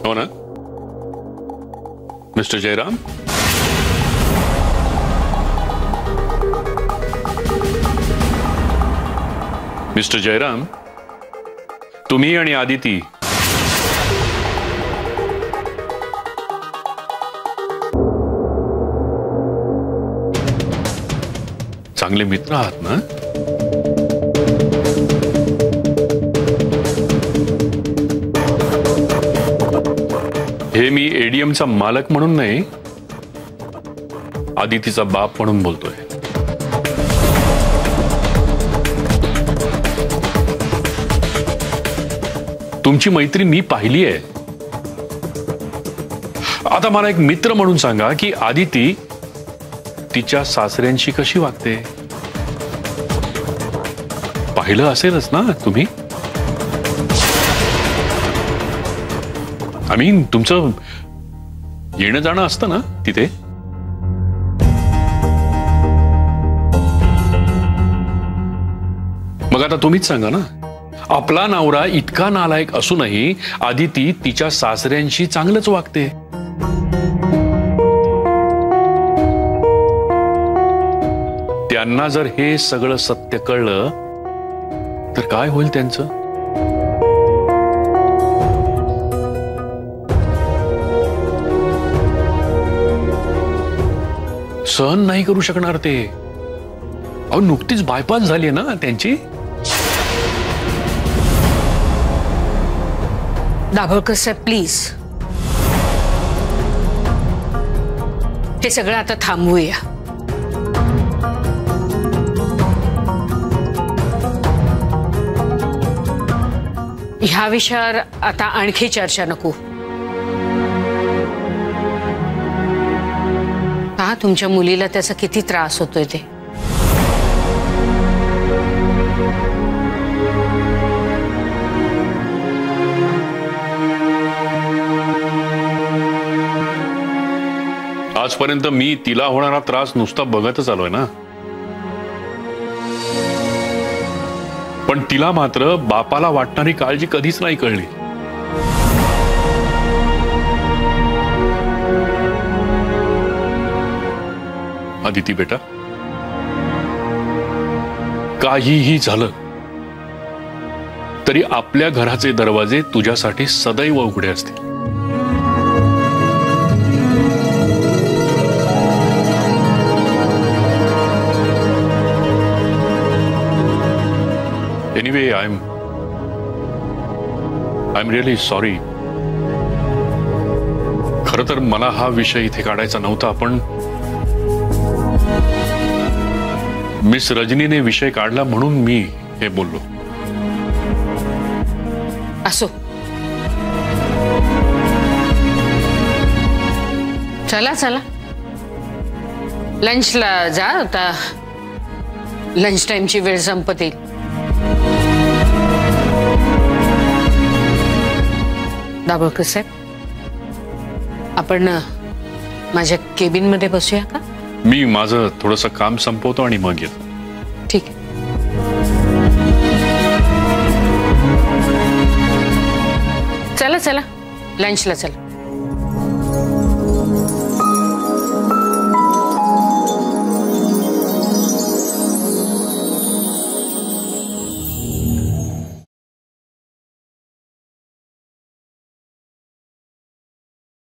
हो ना mister Jairam? Mister Jairam, तुम्ही आणि आदिती चांगले मित्र आहात ना? हे मी एडीएमचा मालक म्हणून नाही, आदितीचा बाप म्हणून बोलतोय. तुमची मैत्री मी पाहिली आहे. आता मला एक मित्र म्हणून सांगा की आदिती तिच्या सासऱ्यांशी कशी वागते? पाहिलं असेलच ना तुम्ही? आय मीन तुमचं येणं जाणं असतं ना तिथे? मग आता तुम्हीच सांगा ना, आपला नवरा इतका नालायक असूनही आदिती तिच्या सासऱ्यांशी चांगलंच वागते. त्यांना जर हे सगळं सत्य कळलं तर काय होईल त्यांचं? सहन नाही करू शकणार ते. अहो नुकतीच बायपास झाली ना त्यांची. दाभोळकर साहेब प्लीज, हे सगळं आता थांबवूया. ह्या विषयावर आता आणखी चर्चा नको. पहा तुमच्या मुलीला त्याचा किती त्रास होतोय ते. आजपर्यंत मी तिला होणारा त्रास नुसता बघतच आलोय ना, पण तिला मात्र बापाला वाटणारी काळजी कधीच नाही कळली. आदिती बेटा, काहीही झालं तरी आपल्या घराचे दरवाजे तुझ्यासाठी सदैव उघडे असतील. Anyway I am really sorry. खरं तर मला हा विषय इथे काढायचा नव्हता, पण मिस रजनीने विषय काढला म्हणून मी हे बोललो. असो, चला चला लंचला जा. आता लंच टाइमची वेळ संपत येईल. दाभोळकर साहेब, आपण माझ्या केबिन मध्ये बसूया का? मी माझं थोडंसं काम संपवतो आणि मग येतो. ठीक आहे. चला चला लंचला चला.